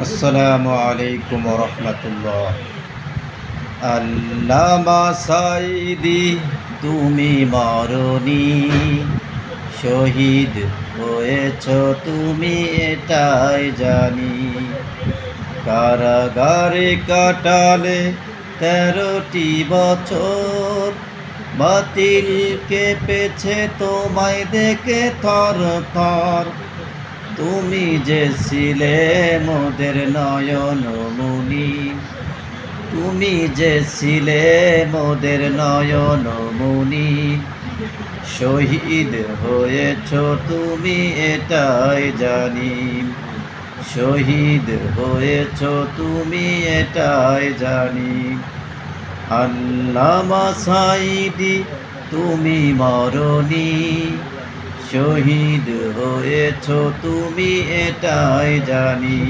আসসালামু আলাইকুম রহমতুল্লাহ। আল্লামা সাঈদী, তুমি মরণি, শহীদ হয়েছ তুমি এটাই জানি। কারাগারে কাটালে 13টি বছর, বাতিল কেঁপেছে তোমায় দেখে থর থর। তুমি যে ছিলে মোদের নয়ন মুনি, তুমি যে ছিলে মোদের নয়ন মুনি, শহীদ হয়েছ তুমি এটাই জানি। শহীদ হয়েছ তুমি এটাই জানি। আল্লামা সাঈদী, তুমি মরণি, শহীদ হয়েছ তুমি এটাই জানি।